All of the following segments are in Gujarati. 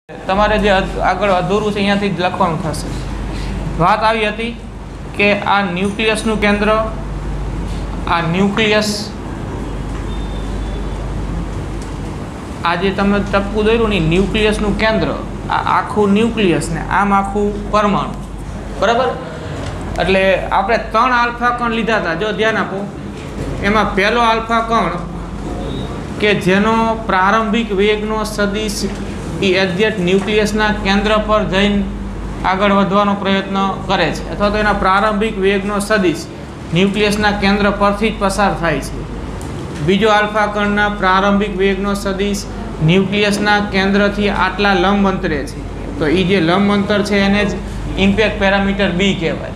તમારે જે આગળ અધૂરું છે અહીંયાથી જ લખવાનું થશે। વાત આવી હતી કે આ ન્યુક્લિયસનું કેન્દ્ર, આ ન્યુક્લિયસ, આ જે તમે ટપકું દોર્યું ને ન્યુક્લિયસનું કેન્દ્ર, આ આખું ન્યુક્લિયસ ને આમ આખું પરમાણુ, બરાબર। એટલે આપણે 3 આલ્ફા કણ લીધા હતા, જો ધ્યાન આપો। એમાં પહેલો આલ્ફા કણ કે જેનો પ્રારંભિક વેગનો સદિશ એ એક્ઝેક્ટ ન્યુક્લિયસના કેન્દ્ર પર જઈને આગળ વધવાનો પ્રયત્ન કરે છે, અથવા તો એના પ્રારંભિક વેગનો સદિશ ન્યુક્લિયસના કેન્દ્ર પરથી જ પસાર થાય છે। બીજો આલ્ફા કણના પ્રારંભિક વેગનો સદિશ ન્યુક્લિયસના કેન્દ્રથી આટલા લંબ અંતરે છે, તો એ જે લંબ અંતર છે એને જ ઇમ્પેક્ટ પેરામીટર બી કહેવાય।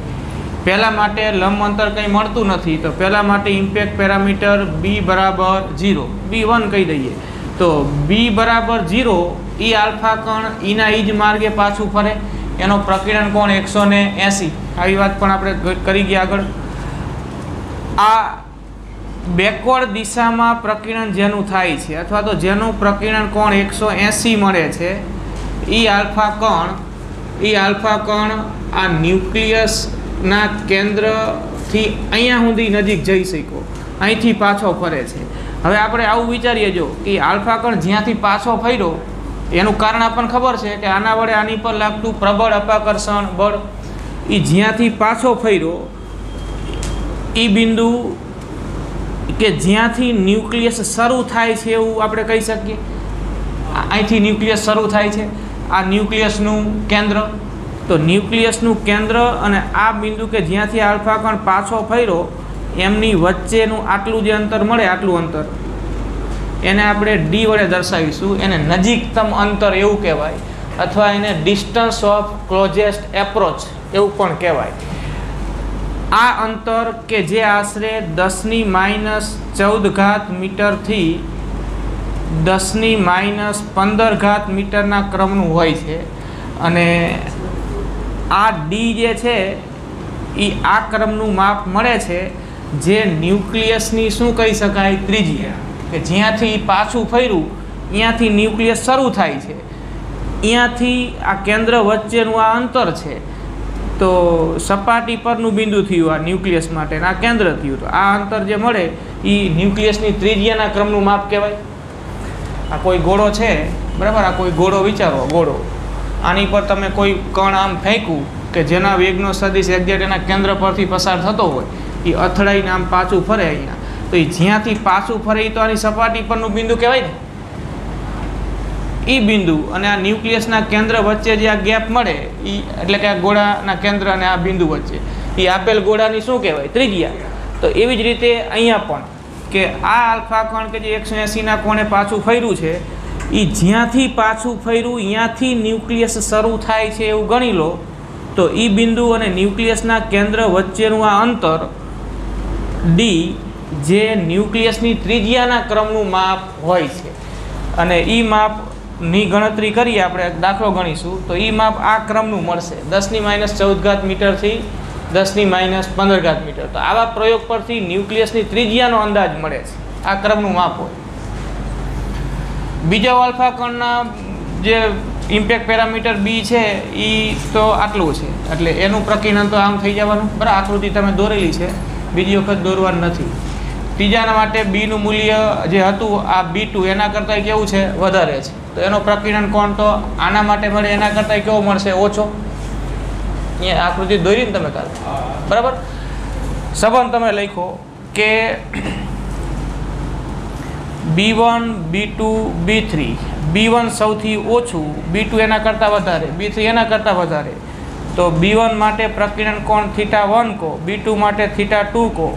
પહેલાં માટે લંબ અંતર કંઈ મળતું નથી, તો પહેલાં માટે ઇમ્પેક્ટ પેરામીટર બી બરાબર 0, B1 કહી દઈએ। તો બી બરાબર 0 એ આલ્ફા કણ એના એ જ માર્ગે પાછું ફરે, એનો પ્રકીર્ણન કોણ 180। આવી વાત પણ આપણે કરી ગયા આગળ। આ બેકવર્ડ દિશામાં પ્રકીર્ણન જેનું થાય છે, અથવા તો જેનું પ્રકીર્ણન કોણ 180 મળે છે, એ આલ્ફા કણ આ ન્યુક્લિયસના કેન્દ્રથી અહીંયા સુધી નજીક જઈ શક્યો, અહીંથી પાછો ફરે છે। હવે આપણે આવું વિચારીએ જો કે આલ્ફા કણ જ્યાંથી પાછો ફર્યો એનું કારણ આપણને ખબર છે કે આના વડે આની પર લાગતું પ્રબળ અપાકર્ષણ બળ, એ જ્યાંથી પાછો ફર્યો એ બિંદુ કે જ્યાંથી ન્યુક્લિયસ શરૂ થાય છે એવું આપણે કહી શકીએ। અહીંથી ન્યુક્લિયસ શરૂ થાય છે, આ ન્યુક્લિયસનું કેન્દ્ર, તો ન્યુક્લિયસનું કેન્દ્ર અને આ બિંદુ કે જ્યાંથી આલ્ફા કણ પાછો ફર્યો એમની વચ્ચેનું આટલું જે અંતર મળે, આટલું અંતર એને આપણે ડી વડે દર્શાવીશું, એને નજીકતમ અંતર એવું કહેવાય, અથવા એને ડિસ્ટન્સ ઓફ ક્લોઝેસ્ટ એપ્રોચ એવું પણ કહેવાય। આ અંતર કે જે આશરે 10⁻14 મીટરથી 10⁻15 મીટરના ક્રમનું હોય છે, અને આ ડી જે છે એ આ ક્રમનું માપ મળે છે જે ન્યુક્લિયસની શું કહી શકાય, ત્રિજ્યા, કે જ્યાંથી પાછું ફર્યું ત્યાંથી ન્યુક્લિયસ શરૂ થાય છે, ત્યાંથી આ કેન્દ્ર વચ્ચેનું આ અંતર છે, તો સપાટી પરનું બિંદુ થયું આ ન્યુક્લિયસ માટે, આ કેન્દ્ર થયું, તો આ અંતર જે મળે એ ન્યુક્લિયસની ત્રિજ્યાના ક્રમનું માપ કહેવાય। આ કોઈ ગોળો છે, બરાબર, આ કોઈ ગોળો વિચારો, ગોળો, આની પર તમે કોઈ કણ આમ ફેંકવું કે જેના વેગનો સદિશ એક્ઝેક્ટ એના કેન્દ્ર પરથી પસાર થતો હોય, એ અથડાઈને આમ પાછું ફરે અહીંયા, તો એ જ્યાંથી પાછું ફરે એ તો આની સપાટી પરનું બિંદુ કહેવાય ને, એ બિંદુ અને આ ન્યુક્લિયસના કેન્દ્ર વચ્ચે જે આ ગેપ મળે એ, એટલે કે આ ગોળાના કેન્દ્ર અને આ બિંદુ વચ્ચે એ આપેલ ગોળાની શું કહેવાય, ત્રિજ્યા। તો એવી જ રીતે અહીંયા પણ કે આ આલ્ફા કણ કે જે 180ના કોણે પાછું ફર્યું છે, એ જ્યાંથી પાછું ફર્યું ત્યાંથી ન્યુક્લિયસ શરૂ થાય છે એવું ગણી લો, તો એ બિંદુ અને ન્યુક્લિયસના કેન્દ્ર વચ્ચેનું આ અંતર ડી જે ન્યુક્લિયસની ત્રિજ્યાના ક્રમનું માપ હોય છે, અને એ માપની ગણતરી કરીએ આપણે, દાખલો ગણીશું તો એ માપ આ ક્રમનું મળશે, 10⁻14 મીટરથી 10⁻15 મીટર। તો આવા પ્રયોગ પરથી ન્યુક્લિયસની ત્રિજ્યાનો અંદાજ મળે છે, આ ક્રમનું માપ હોય। બીજા આલ્ફા કણના જે ઇમ્પેક્ટ પેરામીટર બી છે એ તો આટલું છે, એટલે એનું પ્રકીર્ણન તો આમ થઈ જવાનું, બરાબર, આકૃતિ તમે દોરેલી છે, બીજી વખત દોરવાનું નથી। ત્રીજાના માટે બીનું મૂલ્ય જે હતું આ B2 એના કરતાં કેવું છે, વધારે છે, તો એનો પ્રકીર્ણન કોણ તો આના માટે મળે એના કરતાં કેવો મળશે, ઓછો। અહીંયા આકૃતિ દોરીને તમે કાલે, બરાબર, સંબંધ તમે લખો કે B1 B2 B3, B1 સૌથી ઓછું, B2 એના કરતાં વધારે, B3 એના કરતાં વધારે, તો B1 માટે પ્રકીર્ણન કોણ θ1 કહો, B2 માટે θ2 કહો,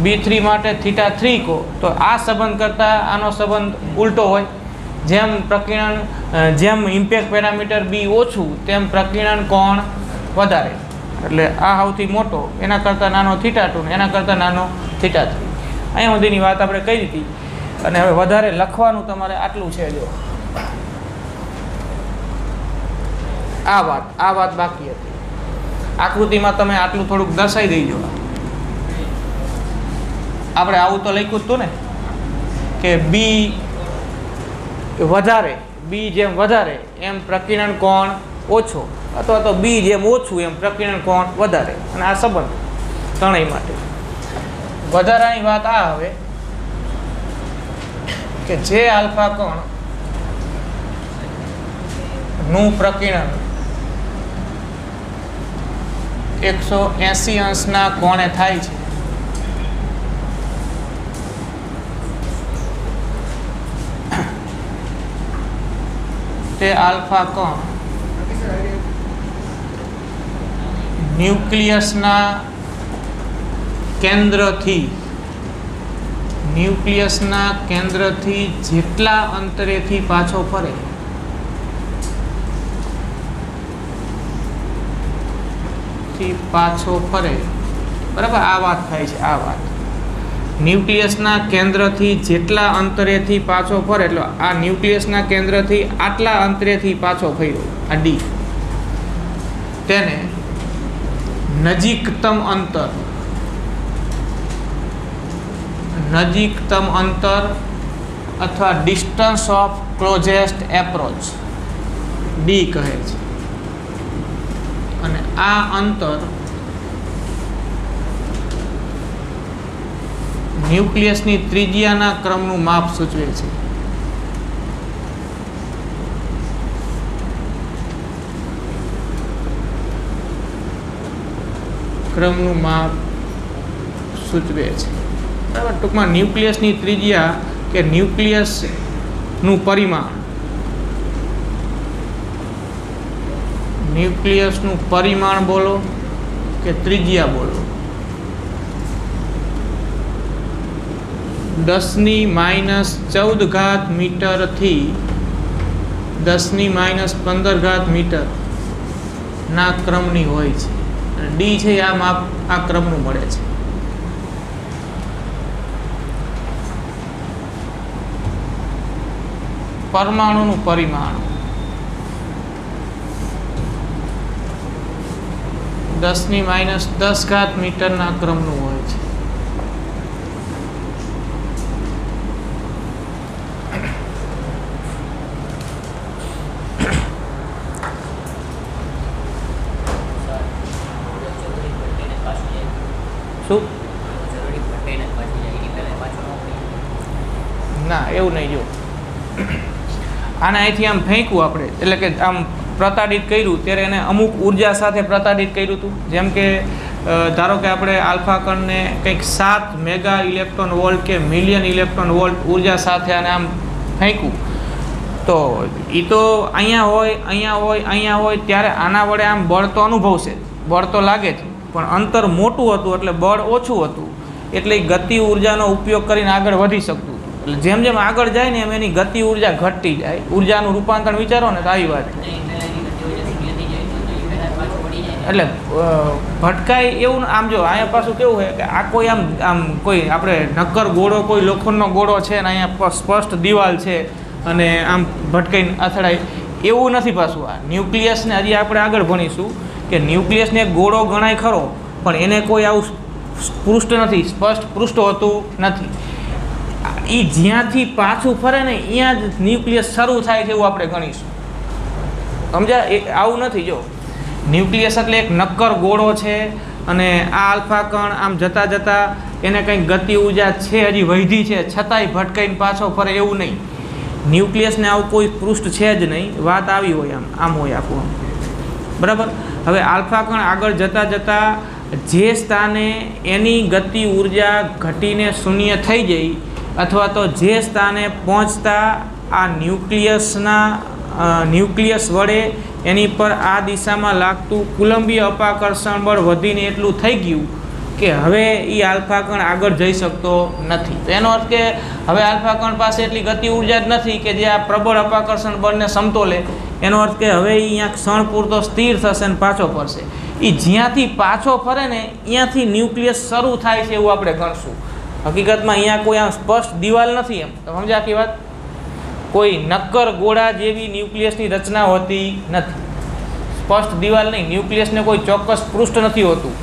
B3 માટે θ3 કહો, તો આ સંબંધ કરતાં આનો સંબંધ ઉલટો હોય। જેમ પ્રકીર્ણન, જેમ ઇમ્પેક્ટ પેરામીટર બી ઓછું તેમ પ્રકીર્ણન કોણ વધારે, એટલે આ સૌથી મોટો, એના કરતાં નાનો θ2 ને એના કરતાં નાનો θ3। અહીંયા સુધીની વાત આપણે કહી દીધી, અને હવે વધારે લખવાનું તમારે આટલું છે, જો આ વાત બાકી હતી, આકૃતિમાં તમે આટલું થોડુંક દર્શાવી દેજો। આપણે આવું તો લખ્યું જ હતું ને કે બી વધારે બી જેમ વધારે એમ પ્રકીર્ણન કોણ ઓછો, અથવા તો બી જેમ ઓછું એમ પ્રકીર્ણન કોણ વધારે. અને આ સંબંધ ત્રણેય માટે. વધારાની વાત આ હવે કે જે આલ્ફા કણ નું પ્રકીર્ણન 180 અંશના કોણે થાય છે, તે આલ્ફા કણ ન્યુક્લિયસના કેન્દ્રથી જેટલા અંતરેથી પાછો ફરે બરાબર. આ વાત થાય છે. આ વાત ન્યુક્લિયસના કેન્દ્રથી જેટલા અંતરેથી પાછો ફરે, એટલે આ ન્યુક્લિયસના કેન્દ્રથી આટલા અંતરેથી પાછો ફર્યો આ ડી, તેને નજીકતમ અંતર અથવા distance of closest approach D કહે છે. અને આ અંતર ન્યુક્લિયસની ત્રિજ્યાના ક્રમનું માપ સૂચવે છે. ક્રમનું માપ સૂચવે છે. બરાબર. ટૂંકમાં ન્યુક્લિયસની ત્રિજ્યા કે ન્યુક્લિયસનું પરિમાણ બોલો કે ત્રિજ્યા બોલો, 10⁻14 મીટરથી 10⁻15 મીટર ના ક્રમની હોય છે. ડી છે આ માપ આ ક્રમનું મળે છે. પરમાણુનું પરિમાણ 10⁻10 મીટરના ક્રમનું હોય છે. શું? ના, એવું નહીં. જો આને અહીંથી આમ ફેંકવું આપણે, એટલે કે આમ પ્રતાડિત કર્યું ત્યારે એને અમુક ઉર્જા સાથે પ્રતાડિત કર્યું હતું. જેમ કે ધારો કે આપણે આલ્ફા કણને કંઈક 7 મેગા ઇલેક્ટ્રોન વોલ્ટ કે મિલિયન ઇલેક્ટ્રોન વોલ્ટ ઉર્જા સાથે આને આમ ફેંકવું, તો એ તો અહીંયા હોય ત્યારે આના વડે આમ બળ તો અનુભવશે, બળ તો લાગે છે, પણ અંતર મોટું હતું એટલે બળ ઓછું હતું, એટલે ગતિ ઉર્જાનો ઉપયોગ કરીને આગળ વધી શકતું. એટલે જેમ જેમ આગળ જાય ને એમ એની ગતિ ઉર્જા ઘટતી જાય. ઉર્જાનું રૂપાંતરણ વિચારો ને તો આવી વાત. એટલે ભટકાય એવું આમ જો અહીંયા પાછું કેવું છે કે આ કોઈ આમ કોઈ આપણે નક્કર ગોળો, કોઈ લોખંડનો ગોળો છે ને અહીંયા સ્પષ્ટ દિવાલ છે અને આમ ભટકાઈને અથડાય એવું નથી. પાછું આ ન્યુક્લિયસને હજી આપણે આગળ ભણીશું કે ન્યુક્લિયસને એક ગોળો ગણાય ખરો, પણ એને કોઈ આવું પૃષ્ઠ નથી, સ્પષ્ટ પૃષ્ઠ હોતું નથી. એ જ્યાંથી પાછું ફરે ને ત્યાં જ ન્યુક્લિયસ શરૂ થાય છે એવું આપણે ગણીશું. સમજ્યા? એ આવું નથી. જો ન્યુક્લિયસ એટલે એક નક્કર ગોળો છે અને આ આલ્ફા કણ આમ જતાં એને કંઈક ગતિ ઉર્જા છે હજી વધી છે, છતાંય ભટકાઈને પાછો ફરે એવું નહીં. ન્યુક્લિયસને આવું કોઈ પૃષ્ઠ છે જ નહીં. વાત આવી હોય આમ હોય આખું આમ. બરાબર. હવે આલ્ફા કણ આગળ જતાં જે સ્થાને એની ગતિ ઉર્જા ઘટીને શૂન્ય થઈ જાય, અથવા તો જે સ્થાને પહોંચતા આ ન્યુક્લિયસ વડે એની પર આ દિશામાં લાગતું કુલંબીય અપાકર્ષણ બળ વધીને એટલું થઈ ગયું કે હવે એ આલ્ફા કણ આગળ જઈ શકતો નથી. તો એનો અર્થ કે હવે આલ્ફા કણ પાસે એટલી ગતિ ઉર્જા જ નથી કે જે આ પ્રબળ અપાકર્ષણ બળને સમતોલે. એનો અર્થ કે હવે અહીંયા ક્ષણ પૂરતો સ્થિર થશે ને પાછો ફરશે. એ જ્યાંથી પાછો ફરે ને ત્યાંથી ન્યુક્લિયસ શરૂ થાય છે એવું આપણે ગણશું. હકીકતમાં અહીંયા કોઈ આમ સ્પષ્ટ દિવાલ નથી. એમ તો સમજ્યા આખી વાત? કોઈ નક્કર ગોળા જેવી ન્યુક્લિયસની રચના હોતી નથી. સ્પષ્ટ દિવાલ નહીં, ન્યુક્લિયસને કોઈ ચોક્કસ પૃષ્ઠ નથી હોતું.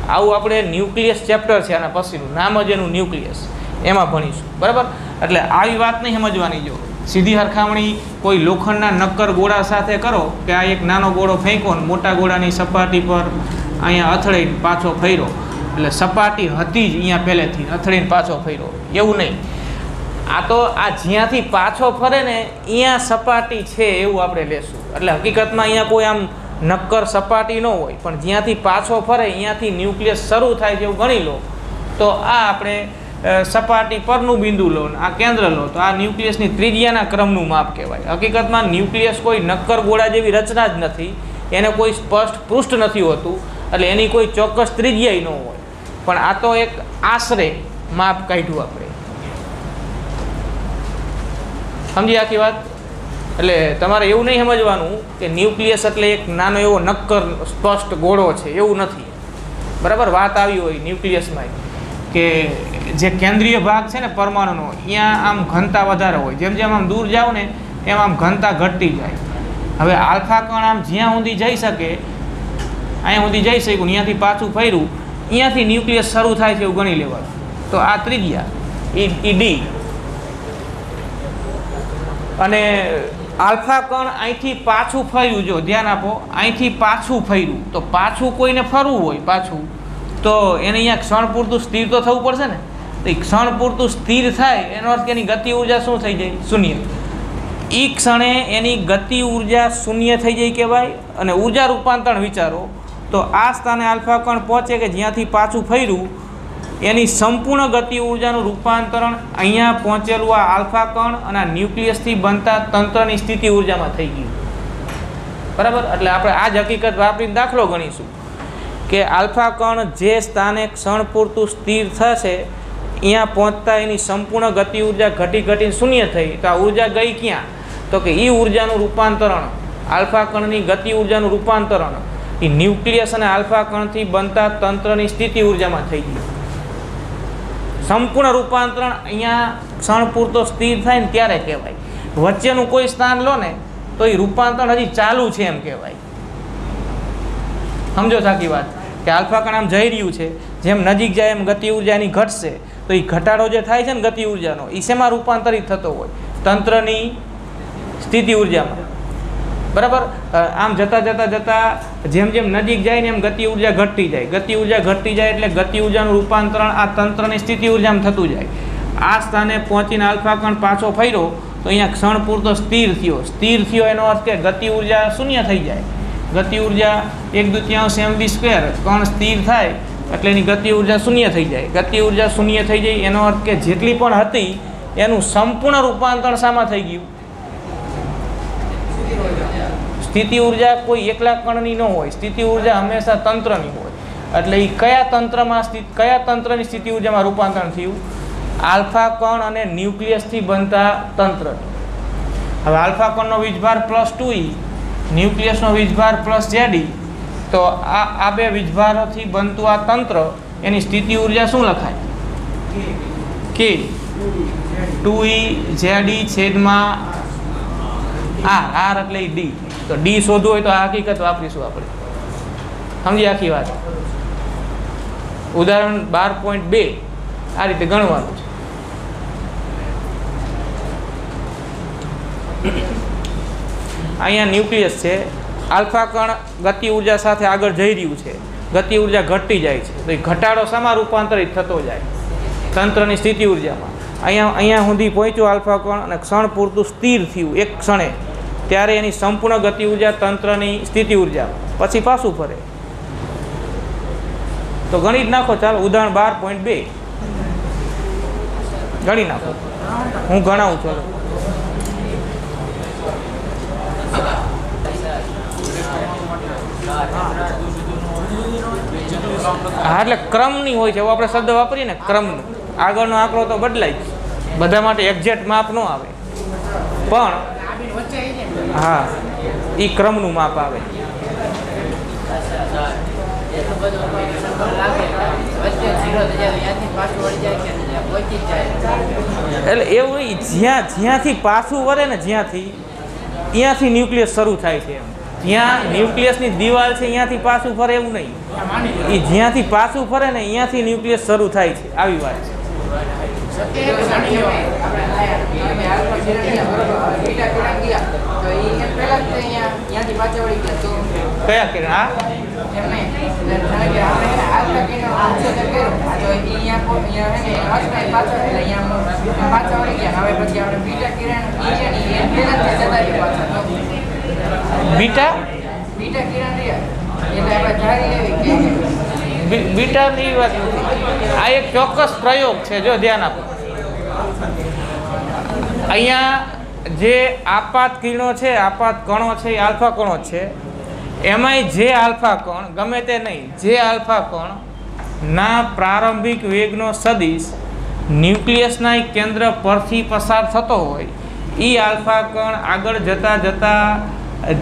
આવું આપણે ન્યુક્લિયસ ચેપ્ટર છે આના પછીનું, નામ જ એનું ન્યુક્લિયસ, એમાં ભણીશું. બરાબર. એટલે આવી વાત નહીં સમજવાની. જો સીધી હરખામણી કોઈ લોખંડના નક્કર ગોળા સાથે કરો કે આ એક નાનો ગોળો ફેંકો ને મોટા ગોળાની સપાટી પર અહીંયા અથડાઈને પાછો ફર્યો, એટલે સપાટી હતી જ અહીંયા પહેલેથી અથડાઈને પાછો ફર્યો, એવું નહીં. આ તો આ જ્યાંથી પાછો ફરે ને અહીંયા સપાટી છે એવું આપણે લેશું. એટલે હકીકતમાં અહીંયા કોઈ આમ નક્કર સપાટી ન હોય, પણ જ્યાંથી પાછો ફરે અહીંયાથી ન્યુક્લિયસ શરૂ થાય છે એવું ગણી લો તો આ આપણે સપાટી પરનું બિંદુ લો ને આ કેન્દ્ર લો તો આ ન્યુક્લિયસની ત્રિજ્યાના ક્રમનું માપ કહેવાય. હકીકતમાં ન્યુક્લિયસ કોઈ નક્કર ગોળા જેવી રચના જ નથી, એને કોઈ સ્પષ્ટ પૃષ્ઠ નથી હોતું, એટલે એની કોઈ ચોક્કસ ત્રિજ્યાય ન હોય. પણ આ તો એક આશરે માપ કાઢ્યું આપણે, સમજી આખી વાત. એટલે તમારે એવું નહીં સમજવાનું કે ન્યુક્લિયસ એટલે એક નાનો એવો નક્કર સ્પષ્ટ ગોળો છે, એવું નથી. બરાબર વાત આવી હોય ન્યુક્લિયસમાં કે જે કેન્દ્રીય ભાગ છે ને પરમાણુનો, અહીંયા આમ ઘનતા વધારે હોય, જેમ જેમ આમ દૂર જાઓ ને એમ આમ ઘનતા ઘટતી જાય. હવે આલ્ફા કણ આમ જ્યાં સુધી જઈ શકે અહીંયા સુધી જઈ શક્યું, અહીંયાથી પાછું ફર્યું, અહીંયાથી ન્યુક્લિયસ શરૂ થાય છે એવું ગણી લેવાનું. તો આ ત્રિજ્યા એ ડી, અને આલ્ફા કણ અહીંથી પાછું ફર્યું, જો ધ્યાન આપો, અહીંથી પાછું ફર્યું તો પાછું કોઈને ફરવું હોય પાછું તો એને અહીંયા ક્ષણ પૂરતું સ્થિર તો થવું પડશે ને. તો એ ક્ષણ પૂરતું સ્થિર થાય એનો અર્થ કે એની ગતિ ઉર્જા શું થઈ જાય? શૂન્ય. એ ક્ષણે એની ગતિ ઉર્જા શૂન્ય થઈ જાય કહેવાય. અને ઉર્જા રૂપાંતરણ વિચારો તો આ સ્થાને આલ્ફા કણ પહોંચે કે જ્યાંથી પાછું ફર્યું એની સંપૂર્ણ ગતિ ઉર્જાનું રૂપાંતરણ અહીંયા પહોંચેલું આ આલ્ફા કણ અને આ ન્યુક્લિયસથી બનતા તંત્રની સ્થિતિ ઉર્જામાં થઈ ગયું. બરાબર. એટલે આપણે આ જ હકીકત વાપરીને દાખલો ગણીશું કે આલ્ફા કણ જે સ્થાને ક્ષણ પૂરતું સ્થિર થશે અહીંયા પહોંચતા એની સંપૂર્ણ ગતિ ઉર્જા ઘટી ઘટીને શૂન્ય થઈ. તો આ ઉર્જા ગઈ ક્યાં? તો કે એ ઉર્જાનું રૂપાંતરણ, આલ્ફા કણની ગતિ ઉર્જાનું રૂપાંતરણ એ ન્યુક્લિયસ અને આલ્ફા કણથી બનતા તંત્રની સ્થિતિ ઉર્જામાં થઈ ગયું. સંપૂર્ણ રૂપાંતરણ અહીંયા ક્ષણ પૂરતો સ્થિર થાય ને ત્યારે કહેવાય. વચ્ચેનું કોઈ સ્થાન લો ને તો એ રૂપાંતરણ હજી ચાલુ છે એમ કહેવાય. સમજો સાચી વાત કે આલ્ફા કણ આમ જઈ રહ્યું છે, જેમ નજીક જાય એમ ગતિ ઉર્જાની ઘટશે તો એ ઘટાડો જે થાય છે ને ગતિ ઉર્જાનો એ શેમાં રૂપાંતરિત થતો હોય? તંત્રની સ્થિતિ ઉર્જામાં. બરાબર. આમ જતાં જતાં જતાં જેમ જેમ નજીક જાય ને એમ ગતિ ઉર્જા ઘટતી જાય, ગતિ ઉર્જા ઘટતી જાય એટલે ગતિ ઉર્જાનું રૂપાંતરણ આ તંત્રની સ્થિતિ ઉર્જામાં થતું જાય. આ સ્થાને પહોંચીને આલ્ફા કણ પાછો ફર્યો તો અહીંયા ક્ષણ પૂરતો સ્થિર થયો. સ્થિર થયો એનો અર્થ કે ગતિ ઉર્જા શૂન્ય થઈ જાય. ગતિ ઉર્જા 1/2 mv², કણ સ્થિર થાય એટલે એની ગતિ ઉર્જા શૂન્ય થઈ જાય. ગતિ ઉર્જા શૂન્ય થઈ જાય એનો અર્થ કે જેટલી પણ હતી એનું સંપૂર્ણ રૂપાંતરણ શામાં થઈ ગયું? સ્થિતિ ઉર્જા કોઈ એકલા કણની ન હોય, સ્થિતિ ઉર્જા હંમેશા તંત્રની હોય. એટલે એ કયા તંત્રની સ્થિતિ ઉર્જામાં રૂપાંતરણ થયું? આલ્ફા કણ અને ન્યુક્લિયસથી બનતા તંત્રની. હવે આલ્ફા કણનો વીજભાર +2e, ન્યુક્લિયસનો વીજભાર +Ze, તો આ બે વીજભારોથી બનતું આ તંત્ર એની સ્થિતિ ઉર્જા શું લખાય? કે 2E Ze/r, r એટલે d. તો d શોધવું હોય તો આ હકીકત વાપરીશું આપણે. સમજી આખી વાત. ઉદાહરણ 12.2 આ રીતે ગણવાનું છે. અહીંયા ન્યુક્લિયસ છે, આલ્ફા કણ ગતિ ઉર્જા સાથે આગળ જઈ રહ્યું છે, ગતિ ઉર્જા ઘટતી જાય છે તો એ ઘટાડો શામાં રૂપાંતરિત થતો જાય? તંત્રની સ્થિતિ ઉર્જામાં. અહીંયા સુધી પહોંચ્યો આલ્ફા કણ અને ક્ષણ પૂરતું સ્થિર થયું એક ક્ષણે, ત્યારે એની સંપૂર્ણ ગતિ ઉર્જા તંત્રની સ્થિતિ ઉર્જા પછી પાછું ફરે. તો ગણી જ નાખો. ચાલો ઉદાહરણ 12.2 ગણી નાખો. હું ગણાવું છું. હા, એટલે ક્રમની હોય છે. આપણે શબ્દ વાપરીએ ને ક્રમનું. આગળનો આંકડો તો બદલાય જ, બધા માટે એક્ઝેક્ટ માપ ન આવે, પણ હા એ ક્રમનું માપ આવે. એટલે એવું જ્યાંથી પાછું વળે ને ત્યાંથી ન્યુક્લિયસ શરૂ થાય છે. જ્યાં ન્યુક્લિયસની દિવાલ છે અહીંયાથી પાછું ફરે એવું નહીં, એ જ્યાંથી પાછું ફરે ને અહીંયાથી ન્યુક્લિયસ શરૂ થાય છે. આવી વાત છે. કયા કિરણ? હા, બીટા બીટાની વાત નથી. આ એક ચોક્કસ પ્રયોગ છે, જો ધ્યાન આપો. અહીંયા જે આપાત કિરણો છે, આપાત કણો છે, એ આલ્ફા કણો છે. એમાંય જે આલ્ફા કણ ગમે તે નહીં, જે આલ્ફા કણ ના પ્રારંભિક વેગનો સદિશ ન્યુક્લિયસના કેન્દ્ર પરથી પસાર થતો હોય, એ આલ્ફા કણ આગળ જતા જતા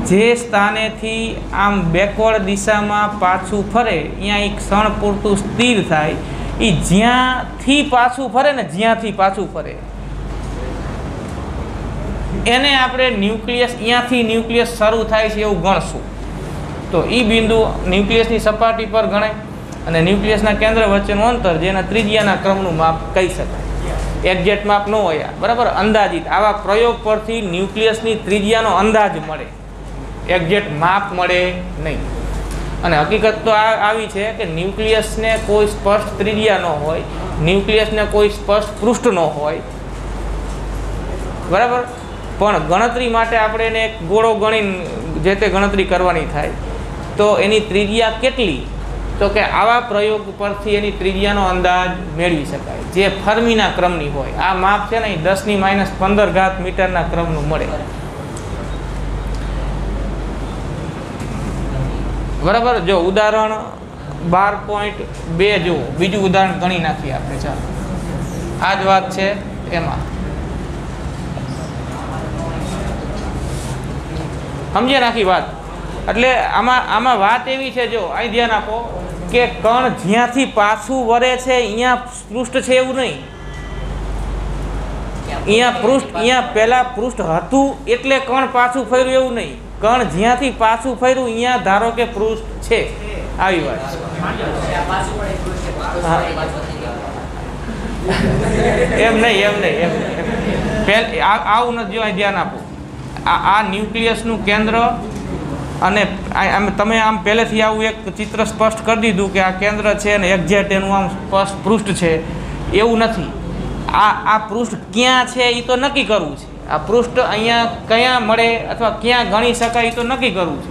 જે સ્થાનેથી આમ બેકવર્ડ દિશામાં પાછું ફરે, અહીંયા એક ક્ષણ પૂરતું સ્થિર થાય. એ જ્યાંથી પાછું ફરે ને, જ્યાંથી પાછું ફરે એને આપણે ન્યુક્લિયસ, અહીંયાથી ન્યુક્લિયસ શરૂ થાય છે એવું ગણશું. તો એ બિંદુ ન્યુક્લિયસની સપાટી પર ગણાય અને ન્યુક્લિયસના કેન્દ્ર વચ્ચેનું અંતર, જેના ત્રિજ્યાના ક્રમનું માપ કહી શકાય. એક્ઝેક્ટ માપ ન હોય, બરાબર, અંદાજિત. આવા પ્રયોગ પરથી ન્યુક્લિયસની ત્રિજ્યાનો અંદાજ મળે, એક્ઝેક્ટ માપ મળે નહીં. અને હકીકત તો આવી છે કે ન્યુક્લિયસને કોઈ સ્પષ્ટ ત્રિજ્યા ન હોય, ન્યુક્લિયસને કોઈ સ્પષ્ટ પૃષ્ઠ ન હોય, બરાબર. પણ ગણતરી માટે આપણે એને એક ગોળો ગણીને જે તે ગણતરી કરવાની થાય. તો એની ત્રિજ્યા કેટલી? તો કે આવા પ્રયોગ પરથી એની ત્રિજ્યાનો અંદાજ મેળવી શકાય, જે ફર્મીના ક્રમની હોય. આ માપ છે ને, એ 10⁻15 મીટરના ક્રમનું મળે, બરાબર. જો ઉદાહરણ 12.2 જુઓ, બીજું ઉદાહરણ ગણી નાખીએ આપણે. ચાલો, આ જ વાત છે એમાં. સમજે નાખી વાત. એટલે આમાં વાત એવી છે, જો અહીં ધ્યાન આપો કે કણ જ્યાંથી પાછું વરે છે અહીંયા પૃષ્ઠ છે એવું નહીં. અહીંયા પહેલા પૃષ્ઠ હતું એટલે કણ પાછું ફર્યું એવું નહીં. કણ જ્યાંથી પાછું ફર્યું અહીંયા ધારો કે પૃષ્ઠ છે, આવી વાત. એમ નહીં. આવું નથી. જો અહીં ધ્યાન આપો, આ ન્યુક્લિયસનું કેન્દ્ર, અને તમે આમ પહેલેથી આવું એક ચિત્ર સ્પષ્ટ કરી દીધું કે આ કેન્દ્ર છે અને એક્ઝેક્ટ એનું આમ સ્પષ્ટ પૃષ્ઠ છે, એવું નથી. આ પૃષ્ઠ ક્યાં છે એ તો નક્કી કરવું છે. આ પૃષ્ઠ અહીંયા ક્યાં મળે અથવા ક્યાં ગણી શકાય એ તો નક્કી કરવું છે.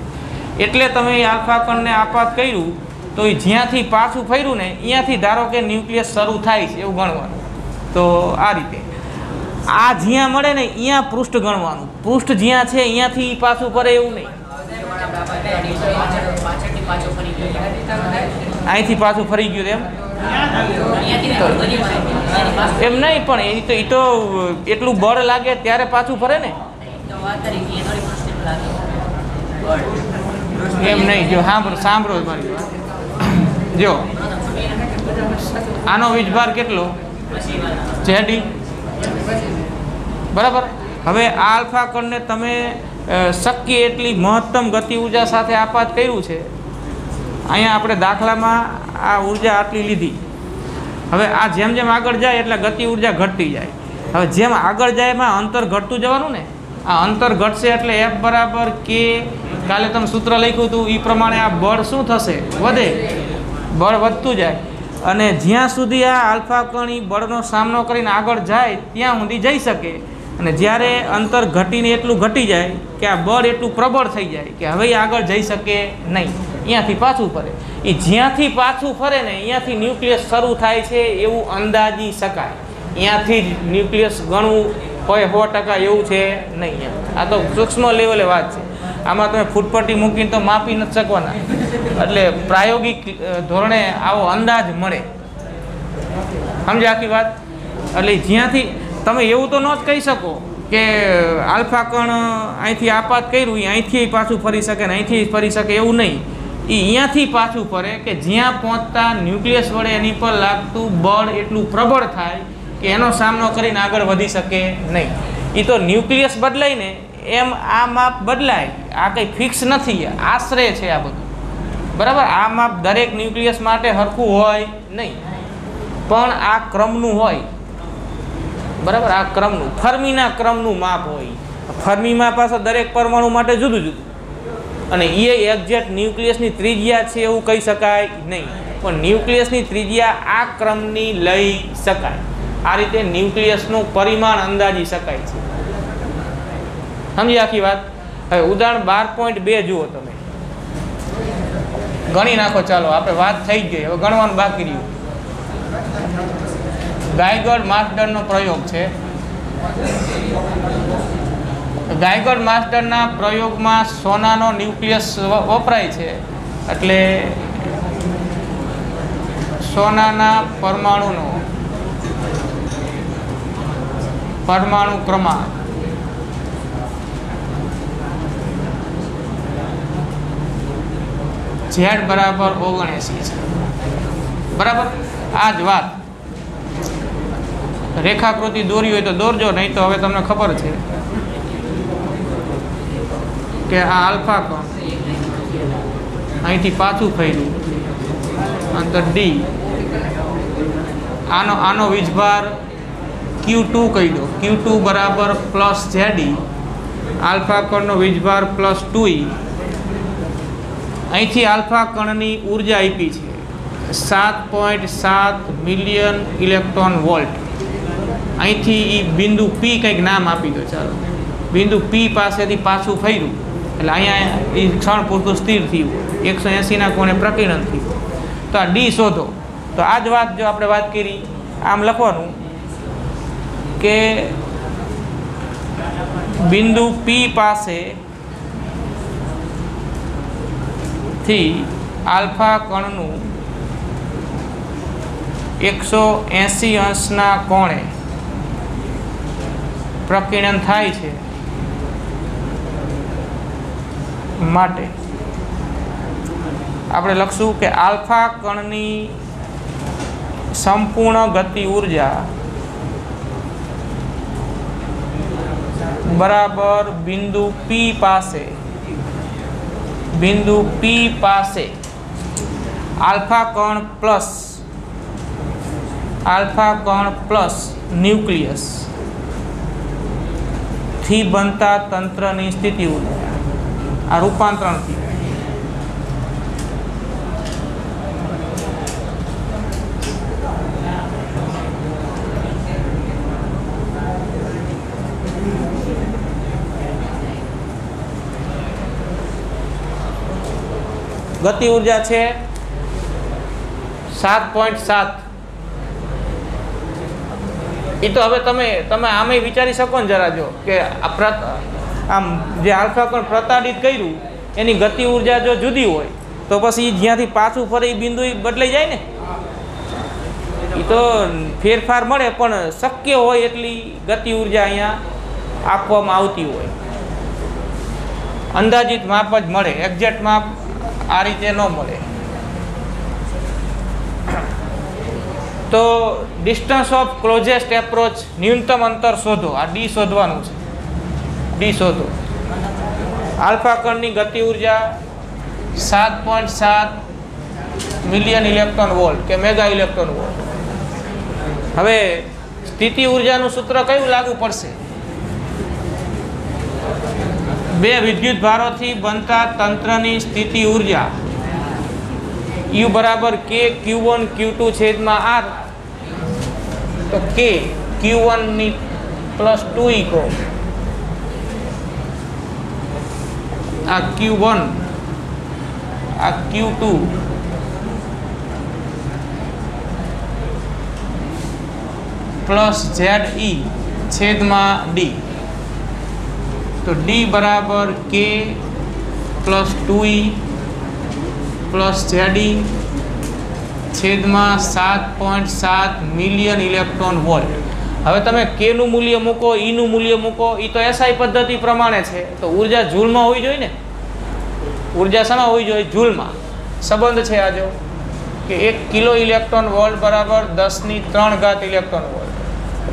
એટલે તમે આલ્ફા કણને આપાત કર્યું તો એ જ્યાંથી પાછું ફર્યું ને, અહીંયાથી ધારો કે ન્યુક્લિયસ શરૂ થાય છે એવું ગણવાનું. તો આ રીતે આ જ્યાં મળે ને અહીંયા પૃષ્ઠ ગણવાનું. પૃષ્ઠ જ્યાં છે અહીંયાથી પાછું ફરે એવું નહીં. અહીંથી પાછું ફરી ગયું એમ નહીં, પણ એ તો એટલું બળ લાગે ત્યારે પાછું ફરે ને, એમ નહીં. જો સાંભળો મારી વાત. જો આનો વીજભાર કેટલો? જેડી, બરાબર. હવે આ આલ્ફા કણને તમે શક્ય એટલી મહત્તમ ગતિ ઉર્જા સાથે આપાત કર્યું છે. અહીંયા આપણે દાખલામાં આ ઉર્જા આટલી લીધી. હવે આ જેમ જેમ આગળ જાય એટલે ગતિ ઉર્જા ઘટતી જાય. હવે જેમ આગળ જાય એમાં અંતર ઘટતું જવાનું ને. આ અંતર ઘટશે એટલે F બરાબર K, કાલે તમે સૂત્ર લખ્યું હતું એ પ્રમાણે આ બળ શું થશે? વધે. બળ વધતું જાય અને જ્યાં સુધી આ આલ્ફા કણ બળનો સામનો કરીને આગળ જાય ત્યાં સુધી જઈ શકે. અને જ્યારે અંતર ઘટીને એટલું ઘટી જાય કે આ બળ એટલું પ્રબળ થઈ જાય કે હવે આગળ જઈ શકે નહીં, અહીંયાથી પાછું ફરે. એ જ્યાંથી પાછું ફરે ને અહીંયાથી ન્યુક્લિયસ શરૂ થાય છે એવું અંદાજી શકાય. અહીંયાથી જ ન્યુક્લિયસ ગણવું હોય 100% એવું છે નહીં. આ તો સૂક્ષ્મ લેવલે વાત છે. આમાં તમે ફૂટપટ્ટી મૂકીને તો માપી નથી શકવાના. એટલે પ્રાયોગિક ધોરણે આવો અંદાજ મળે. સમજે આખી વાત? એટલે જ્યાંથી તમે એવું તો ન જ કહી શકો કે આલ્ફા કણ અહીંથી આપાત કર્યું એ અહીંથી પાછું ફરી શકે ને અહીંથી ફરી શકે, એવું નહીં. એ અહીંયાથી પાછું ફરે કે જ્યાં પહોંચતા ન્યુક્લિયસ વડે એની પર લાગતું બળ એટલું પ્રબળ થાય કે એનો સામનો કરીને આગળ વધી શકે નહીં. એ તો ન્યુક્લિયસ બદલાય ને એમ આ માપ બદલાય. આ કંઈ ફિક્સ નથી, આશરે છે આ બધું, બરાબર. આ માપ દરેક ન્યુક્લિયસ માટે સરખું હોય નહીં, પણ આ ક્રમનું હોય. બરાબર, આ ક્રમનું ફર્મીના ક્રમનું માપ હોય. ફર્મીમાં પાછો દરેક પરમાણુ માટે જુદું જુદું, અને એ એક્ઝેક્ટ ન્યુક્લિયસની ત્રિજ્યા છે એવું કહી શકાય નહીં, પણ ન્યુક્લિયસની ત્રિજ્યા આ ક્રમની લઈ શકાય. આ રીતે ન્યુક્લિયસનું પરિમાણ અંદાજી શકાય છે. સમજી આખી વાત? હવે ઉદાહરણ 12.2 જુઓ તમે, ગણી નાખો. ચાલો, આપણે વાત થઈ ગઈ, હવે ગણવાનું બાકી રહ્યું. ગાયગોડ માસ્ટરનો પ્રયોગ છે. ગાયગોડ માસ્ટરના પ્રયોગમાં સોનાનો ન્યુક્લિયસ વપરાય છે, એટલે સોનાના પરમાણુ ક્રમાંક Z બરાબર 79 છે. બરાબર, આ જ વાત. રેખાકૃતિ દોરી હોય તો દોરજો, નહીં તો હવે તમને ખબર છે કે આ આલ્ફા કણ અહીંથી પાછું ફર્યું, અંતર ડી, આનો વીજભાર Q2 કહી દો. Q2 બરાબર પ્લસ ZE, આલ્ફા કણનો વીજભાર પ્લસ 2E. અહીંથી આલ્ફા કણની ઉર્જા આપી છે 7.7 મિલિયન ઇલેક્ટ્રોન વોલ્ટ. અહીંથી એ બિંદુ P કંઈક નામ આપી દો. ચાલો, બિંદુ P પાસેથી પાછું ફર્યું, એટલે અહીંયા એ ક્ષણ પૂરતું સ્થિર થયું, 180ના કોણે પ્રકીર્ણન થયું. તો આ ડી શોધો. તો આ જ વાત જો આપણે વાત કરી, આમ લખવાનું કે બિંદુ P પાસે થી આલ્ફા કણનું 180 અંશના કોણે પ્રકીર્ણન થાય છે માટે આપણે લખશું કે આલ્ફા કણની સંપૂર્ણ ગતિ ઉર્જા બરાબર બિંદુ P પાસે આલ્ફા કણ પ્લસ ન્યુક્લિયસ થી બનતા તંત્રની સ્થિતિ ઉર્જા. આ રૂપાંતરણથી ગતિ ઉર્જા છે 7.7. એ તો હવે તમે આમે વિચારી શકો ને જરા, જો કે આમ જે આલ્ફા કણ પ્રતાડિત કર્યું એની ગતિ ઉર્જા જો જુદી હોય તો પછી જ્યાંથી પાછું ફરે એ બિંદુ બદલાઈ જાય ને. એ તો ફેરફાર મળે, પણ શક્ય હોય એટલી ગતિ ઉર્જા અહીંયા આપવામાં આવતી હોય. અંદાજિત માપ જ મળે, એક્ઝેક્ટ માપ આ રીતે ન મળે. તો ડિસ્ટન્સ ઓફ ક્લોઝેસ્ટ એપ્રોચ, ન્યૂનતમ અંતર શોધો. આ ડી શોધવાનું છે. ડી શોધો. આલ્ફા કણની ગતિ ઉર્જા 7.7 મિલિયન ઇલેક્ટ્રોન વોલ્ટ કે મેગા ઇલેક્ટ્રોન વોલ્ટ. હવે સ્થિતિ ઉર્જાનું સૂત્ર કયું લાગુ પડશે? બે વિદ્યુત ભારોથી બનતા તંત્રની સ્થિતિ ઉર્જા U બરાબર K Q1 Q2 છેદમાં R. તો K Q1 ની પ્લસ 2E કહો, આ Q1 આ Q2 પ્લસ ZE છેદમાં D. તો D બરાબર K plus 2E plus ZE છેદમાં 7.7 મિલિયન ઇલેક્ટ્રોન વોલ્ટ. હવે તમે Kનું મૂલ્ય મૂકો, Eનું મૂલ્ય મૂકો, એ તો SI પદ્ધતિ પ્રમાણે છે. તો ઉર્જા જૂલમાં હોવી જોઈએ ને. ઉર્જા શામાં હોવી જોઈએ? જૂલમાં. સંબંધ છે આ જો કે 1 કિલો ઇલેક્ટ્રોન વોલ્ટ બરાબર 10³ electron volt.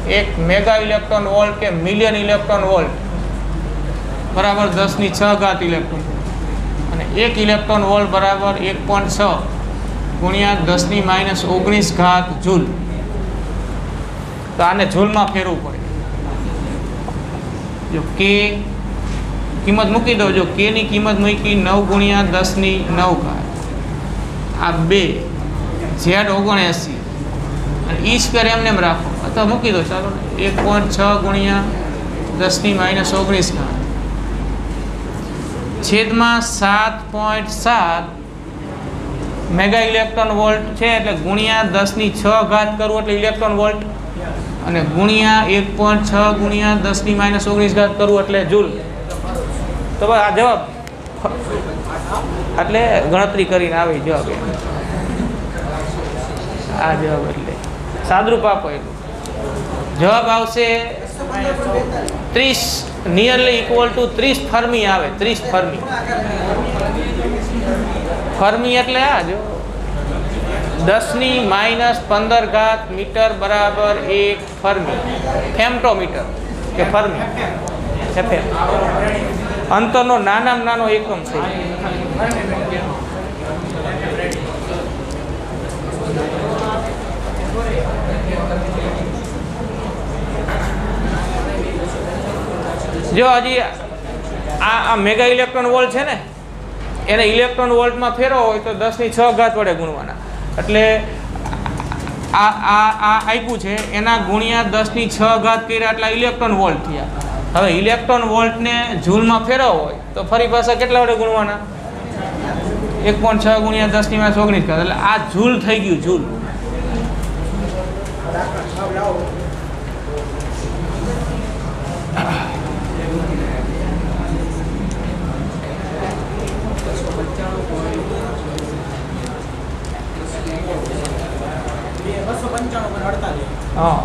1 mega electron volt કે મિલિયન ઇલેક્ટ્રોન વોલ્ટ બરાબર 10⁶ ઇલેક્ટ્રોન, અને 1 ઇલેક્ટ્રોન વોલ્ટ બરાબર 1.6 ગુણ્યા 10⁻⁹ જૂલ. તો આને જૂલમાં ફેરવું પડે. જો કે કિંમત મૂકી દો. જો કે ની કિંમત મૂકી 9 ગુણ્યા 10⁹ આ 2 ઝેડ 79 અને ઈ સ્ક્વેર એમને એમ રાખો અથવા મૂકી દો. ચાલો 1.6 ગુણ્યા 10⁻19 છેદમાં 7.7 મેગા ઇલેક્ટ્રોન વોલ્ટ છે એટલે ગુણ્યા 10⁶ કરવું એટલે ઇલેક્ટ્રોન વોલ્ટ અને ગુણ્યા 1.6 ગુણ્યા 10⁻19 કરવું એટલે જૂલ. તો બસ આ જવાબ એટલે ગણતરી કરીને આવી જવાબ. આ જવાબ એટલે સાદરૂપ આપો એટલું જવાબ આવશે 30 નિયરલી ઇક્વલ ટુ 30 ફર્મી આવે. 30 ફર્મી. ફર્મી એટલે આ જો 10⁻15 મીટર બરાબર 1 ફર્મી. ફેમ્ટોમીટર કે ફર્મી એફએમ અંતરનો નાનામાં નાનો એકમ છે. જો હજી આ મેગા ઇલેક્ટ્રોન વોલ્ટ છે ને એને ઇલેક્ટ્રોન વોલ્ટમાં ફેરવો હોય તો 10⁶ વડે ગુણવાના. એટલે આ આપ્યું છે એના ગુણ્યા 10⁶ કર્યા એટલે ઇલેક્ટ્રોન વોલ્ટ થયા. હવે ઇલેક્ટ્રોન વોલ્ટને જૂલમાં ફેરવો હોય તો ફરી પાછા કેટલા વડે ગુણવાના? 1.6 ગુણ્યા 10⁻19 એટલે આ જૂલ થઈ ગયું. જૂલ. હા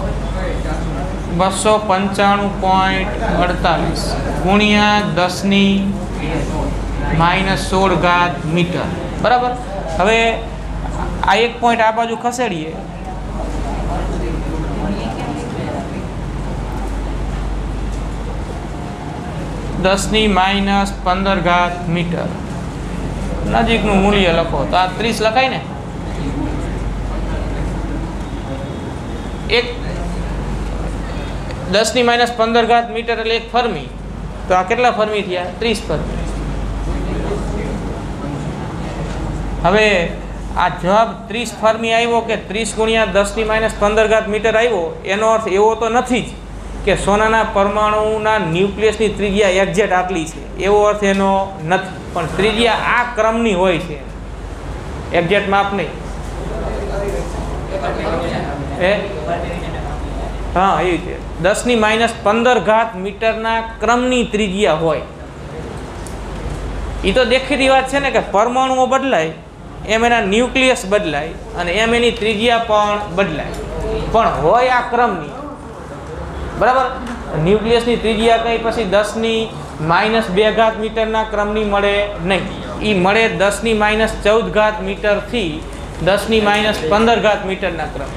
295.48 ગુણ્યા 10⁻16 મીટર બરાબર. હવે આ એક પોઈન્ટ આ બાજુ ખસેડીએ. (10⁻15) મીટર નજીકનું મૂલ્ય લખો તો આ 30 લખાય ને. એક 10⁻15 મીટર એટલે 1 ફર્મી. તો આ કેટલા ફર્મી થયા? 30 ફર્મી. હવે આ જવાબ 30 ફર્મી આવ્યો કે 30 ગુણ્યા 10⁻15 મીટર આવ્યો એનો અર્થ એવો તો નથી જ કે સોનાના પરમાણુના ન્યુક્લિયસની ત્રિજ્યા એક્ઝેક્ટ આટલી છે એવો અર્થ એનો નથી. પણ ત્રિજ્યા આ ક્રમની હોય છે, એક્ઝેક્ટ માપ નહીં. હા એ છે 10⁻15 મીટરના ક્રમની ત્રિજ્યા હોય. એ તો દેખીતી વાત છે ને કે પરમાણુઓ બદલાય એમ એના ન્યુક્લિયસ બદલાય અને એમ એની ત્રિજ્યા પણ બદલાય, પણ હોય આ ક્રમની. બરાબર. ન્યુક્લિયસની ત્રિજ્યા કંઈ પછી 10⁻2 મીટરના ક્રમની મળે નહીં. એ મળે 10⁻14 મીટરથી 10⁻15 મીટરના ક્રમ.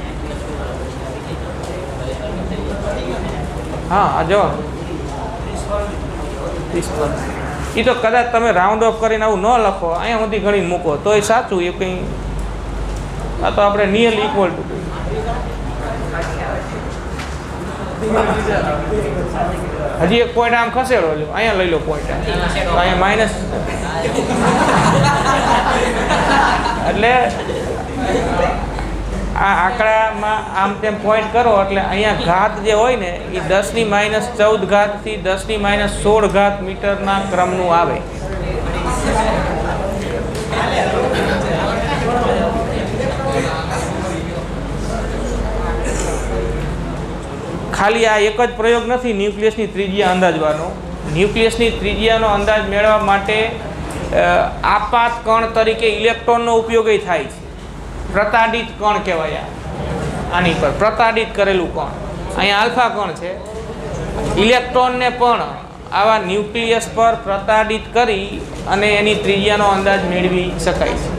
હા આ જવાબ 30. એ તો કદાચ તમે રાઉન્ડ ઓફ કરીને આવું ન લખો, અહીંયા સુધી ગણી મૂકો તો એ સાચું. એ કંઈ આ તો આપણે નિયરલી ઇક્વલ ટુ. હજી એક પોઈન્ટ આમ ખસેડો લો, અહીંયા લઈ લો પોઈન્ટ. અહીંયા માઇનસ એટલે આ આંકડામાં આમ તેમ પોઈન્ટ કરો એટલે અહીંયા ઘાત જે હોય ને એ 10⁻14 થી 10⁻16 મીટરના ક્રમનું આવે. ખાલી આ એક જ પ્રયોગ નથી ન્યુક્લિયસની ત્રિજ્યા અંદાજવાનો. ન્યુક્લિયસની ત્રિજ્યાનો અંદાજ મેળવવા માટે આપાત કણ તરીકે ઇલેક્ટ્રોનનો ઉપયોગ થાય છે. પ્રતાડિત કણ કહેવાય આની પર, પ્રતાડિત કરેલું કણ. અહીંયા આલ્ફા કણ છે. ઇલેક્ટ્રોનને પણ આવા ન્યુક્લિયસ પર પ્રતાડિત કરી અને એની ત્રિજ્યાનો અંદાજ મેળવી શકાય છે.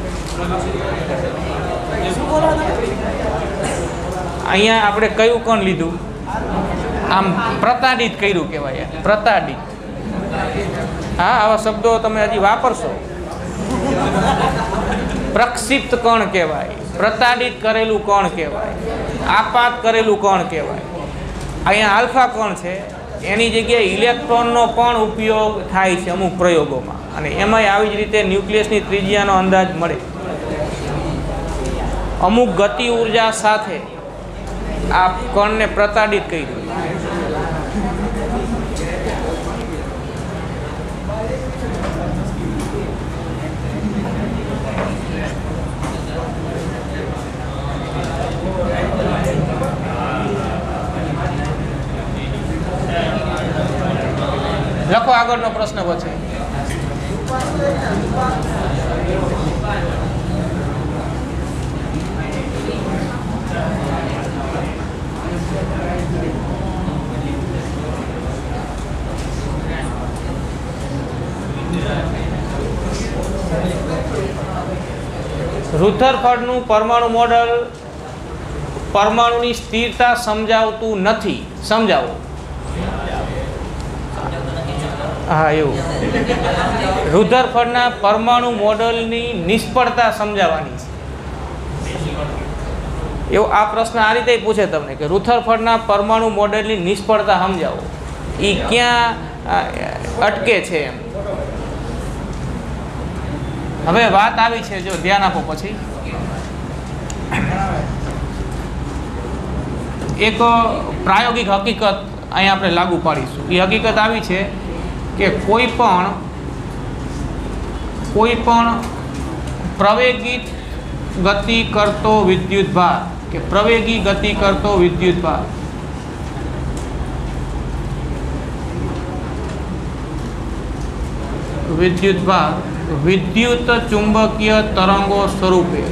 અહીંયા આપણે કયું કણ લીધું? આમ પ્રતાડિત કર્યું કહેવાય, પ્રતાડિત. હા આવા શબ્દો તમે હજી વાપરશો. પ્રક્ષિપ્ત કણ કહેવાય, પ્રતાડિત કરેલું કણ કહેવાય, આપાત કરેલું કણ કહેવાય. અહીંયા આલ્ફા કણ છે એની જગ્યાએ ઇલેક્ટ્રોનનો પણ ઉપયોગ થાય છે અમુક પ્રયોગોમાં, અને એમાંય આવી જ રીતે ન્યુક્લિયસની ત્રિજ્યાનો અંદાજ મળે. અમુક ગતિ ઉર્જા સાથે આ કણને પ્રતાડિત કર્યું. લખો આગળનો પ્રશ્ન પછી. રુથરફર્ડનું પરમાણુ મોડલ પરમાણુની સ્થિરતા સમજાવતું નથી. સમજાવો. હા, એવું. રુથરફર્ડના પરમાણુ મોડલની નિષ્ફળતા સમજાવવાની છે. એવો આ પ્રશ્ન આ રીતે પૂછે તમને કે રુથરફર્ડના પરમાણુ મોડલની નિષ્ફળતા સમજાવો, એ ક્યાં અટકે છે એમ. હવે વાત આવી છે, જો ધ્યાન આપો. પછી એક પ્રાયોગિક હકીકત અહીંયા આપણે લાગુ પાડીશું. એ હકીકત આવી છે કે કોઈ પણ પ્રવેગિત ગતિ કરતો વિદ્યુતભાર કે પ્રવેગી ગતિ કરતો વિદ્યુતભાર વિદ્યુત ચુંબકીય તરંગો સ્વરૂપે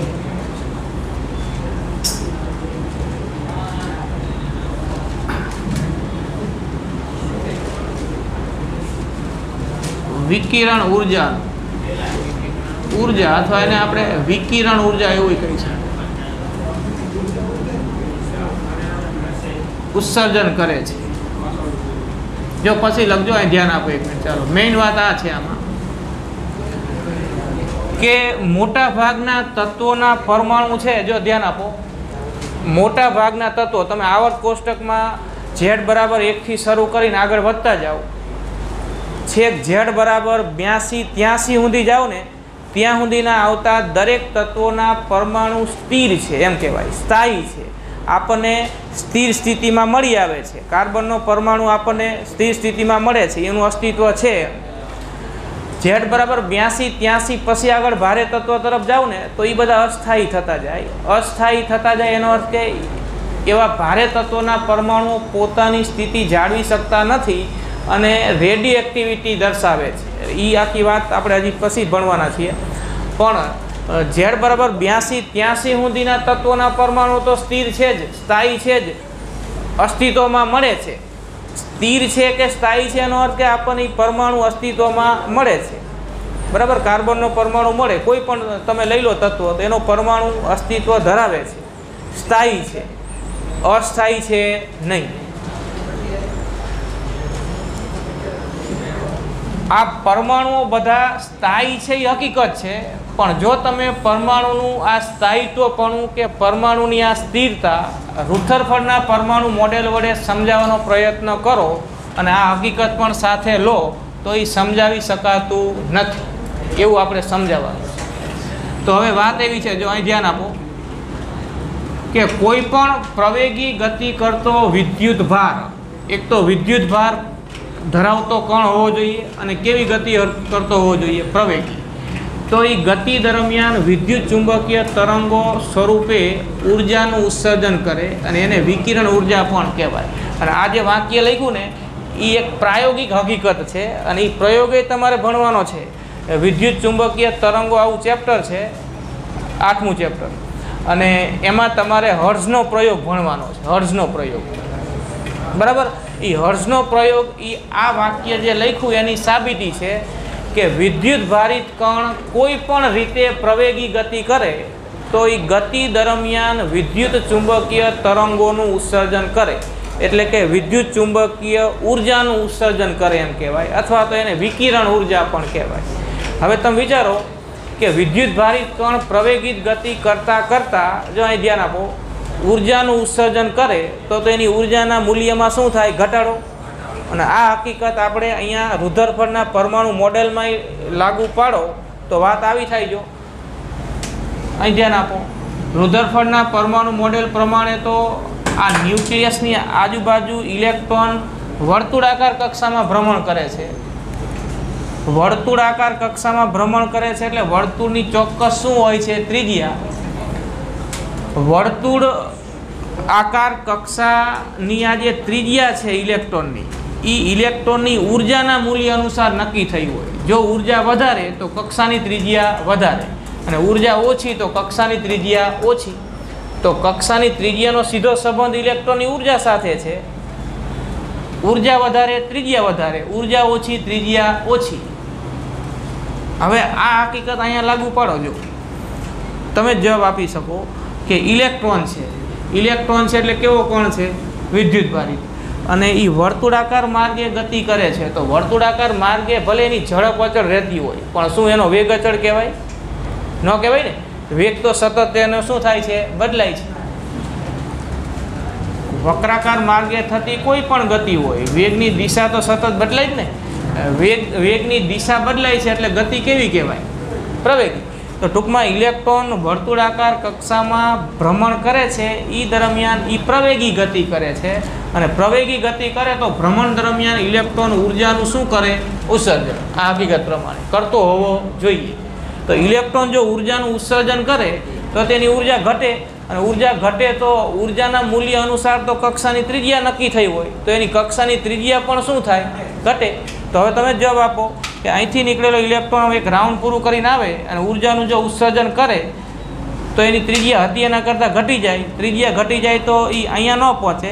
વિકિરણ ઉર્જા અથવા એને આપણે વિકિરણ ઉર્જા એવું કહી છે, ઉત્સર્જન કરે છે. જો પછી લખજો, અહીં ધ્યાન આપો એક મિનિટ. ચાલો, મેઇન વાત આ છે આમાં કે મોટા ભાગના તત્વોના પરમાણુ છે. જો ધ્યાન આપો, મોટા ભાગના તત્વો તમે આવર્ત કોષ્ટકમાં Z બરાબર 1 થી શરૂ કરીને આગળ વધતા જાઓ, છેક Z બરાબર 82 83 સુધી જાઓ ને, ત્યાં સુધીના આવતા દરેક તત્વોના પરમાણુ સ્થિર છે એમ કહેવાય, સ્થાયી છે. આપણને સ્થિર સ્થિતિમાં મળી આવે છે. કાર્બનનો પરમાણુ આપણને સ્થિર સ્થિતિમાં મળે છે, એનું અસ્તિત્વ છે. Z બરાબર 82 83 પછી આગળ ભારે તત્વ તરફ જાઓ ને તો એ બધા અસ્થાયી થતા જાય. એનો અર્થ કે એવા ભારે તત્વોના પરમાણુઓ પોતાની સ્થિતિ જાળવી શકતા નથી અને રેડિયો એક્ટિવિટી દર્શાવે છે. એ આખી વાત આપણે હજી પછી ભણવાના છીએ. પણ Z બરાબર 82 83 સુધીના તત્વોના પરમાણુ તો સ્થિર છે જ, સ્થાયી છે જ, અસ્તિત્વમાં મળે છે. સ્થિર છે કે સ્થાયી છે એનો અર્થ કે આપણને પરમાણુ અસ્તિત્વમાં મળે છે. બરાબર, કાર્બનનો પરમાણુ મળે, કોઈ પણ તમે લઈ લો તત્વ, તો એનો પરમાણુ અસ્તિત્વ ધરાવે છે, સ્થાયી છે, અસ્થાયી છે નહીં. આ પરમાણુઓ બધા સ્થાયી છે એ હકીકત છે, પણ જો તમે પરમાણુનું આ સ્થાયિત્વપણું કે પરમાણુની આ સ્થિરતા રુથરફર્ડના પરમાણુ મોડેલ વડે સમજાવવાનો પ્રયત્ન કરો અને આ હકીકત પણ સાથે લો તો એ સમજાવી શકાતું નથી, એવું આપણે સમજાવવાનું છે. તો હવે વાત એવી છે, જો અહીં ધ્યાન આપો કે કોઈ પણ પ્રવેગી ગતિ કરતો વિદ્યુતભાર, એક તો વિદ્યુતભાર ધરાવતો કણ હોવો જોઈએ અને કેવી ગતિ કરતો હોવો જોઈએ, પ્રવેગી. તો એ ગતિ દરમિયાન વિદ્યુત ચુંબકીય તરંગો સ્વરૂપે ઉર્જાનું ઉત્સર્જન કરે અને એને વિકિરણ ઉર્જા પણ કહેવાય. અને આ જે વાક્ય લખ્યું ને એ એક પ્રાયોગિક હકીકત છે અને એ પ્રયોગ તમારે ભણવાનો છે. વિદ્યુત ચુંબકીય તરંગો આવું ચેપ્ટર છે, 8મું ચેપ્ટર, અને એમાં તમારે હર્ટ્ઝનો પ્રયોગ ભણવાનો છે. હર્ટ્ઝનો પ્રયોગ, બરાબર. એ હર્ટ્ઝનો પ્રયોગ એ આ વાક્ય જે લખ્યું એની સાબિતી છે કે વિદ્યુત ભારિત કણ કોઈ પણ રીતે પ્રવેગી ગતિ કરે તો એ ગતિ દરમિયાન વિદ્યુત ચુંબકીય તરંગોનું ઉત્સર્જન કરે, એટલે કે વિદ્યુત ચુંબકીય ઉર્જાનું ઉત્સર્જન કરે એમ કહેવાય, અથવા તો એને વિકિરણ ઉર્જા પણ કહેવાય. હવે તમે વિચારો કે વિદ્યુત ભારિત કણ પ્રવેગિત ગતિ કરતાં જો અહીં ધ્યાન આપો ઊર્જાનું ઉત્સર્જન કરે તો એની ઊર્જાના મૂલ્યમાં શું થાય? ઘટાડો. અને આ હકીકત આપણે અહીંયા રુધરફોર્ડના પરમાણુ મોડેલમાં લાગુ પાડો તો વાત આવી થાય. જો અહીં ધ્યાન આપો, રુધરફોર્ડના પરમાણુ મોડેલ પ્રમાણે તો આ ન્યુક્લિયસની આજુબાજુ ઇલેક્ટ્રોન વર્તુળાકાર કક્ષામાં ભ્રમણ કરે છે. વર્તુળાકાર કક્ષામાં ભ્રમણ કરે છે એટલે વર્તુળની ચોક્કસ શું હોય છે? ત્રિજ્યા. વર્તુળ આકાર કક્ષાની આ જે ત્રિજ્યા છે ઇલેક્ટ્રોનની, એ ઇલેક્ટ્રોનની ઉર્જાના મૂલ્ય અનુસાર નક્કી થઈ હોય. જો ઉર્જા વધારે તો કક્ષાની ત્રિજ્યા વધારે, અને ઉર્જા ઓછી તો કક્ષાની ત્રિજ્યા ઓછી. તો કક્ષાની ત્રિજ્યાનો સીધો સંબંધ ઇલેક્ટ્રોનની ઉર્જા સાથે છે. ઉર્જા વધારે ત્રિજ્યા વધારે, ઉર્જા ઓછી ત્રિજ્યા ઓછી. હવે આ હકીકત અહીંયા લાગુ પાડો. જો તમે જવાબ આપી શકો કે ઇલેક્ટ્રોન છે. ઇલેક્ટ્રોન છે એટલે કેવો કોણ છે? વિદ્યુતભારિત. અને એ વર્તુળાકાર માર્ગે ગતિ કરે છે. તો વર્તુળાકાર માર્ગે ભલે એની ઝડપ અચળ રહેતી હોય, પણ શું એનો વેગ અચળ કહેવાય? ન કહેવાય ને. વેગ તો સતત એનો શું થાય છે? બદલાય છે. વક્રાકાર માર્ગે થતી કોઈ પણ ગતિ હોય, વેગની દિશા તો સતત બદલાય જ ને. વેગની દિશા બદલાય છે એટલે ગતિ કેવી કહેવાય? પ્રવેગી. તો ટૂંકમાં ઇલેક્ટ્રોન વર્તુળાકાર કક્ષામાં ભ્રમણ કરે છે, એ દરમિયાન એ પ્રવેગી ગતિ કરે છે. અને પ્રવેગી ગતિ કરે તો ભ્રમણ દરમિયાન ઇલેક્ટ્રોન ઉર્જાનું શું કરે? ઉત્સર્જન. આ હકીકત પ્રમાણે કરતો હોવો જોઈએ. તો ઇલેક્ટ્રોન જો ઉર્જાનું ઉત્સર્જન કરે તો તેની ઉર્જા ઘટે, અને ઉર્જા ઘટે તો ઉર્જાના મૂલ્ય અનુસાર તો કક્ષાની ત્રિજ્યા નક્કી થઈ હોય, તો એની કક્ષાની ત્રિજ્યા પણ શું થાય? ઘટે. તો હવે તમે જવાબ આપો કે અહીંથી નીકળેલો ઇલેક્ટ્રોન એક રાઉન્ડ પૂરું કરીને આવે અને ઉર્જાનું જો ઉત્સર્જન કરે તો એની ત્રિજ્યા હતી એના કરતાં ઘટી જાય. ત્રિજ્યા ઘટી જાય તો એ અહીંયા ન પહોંચે,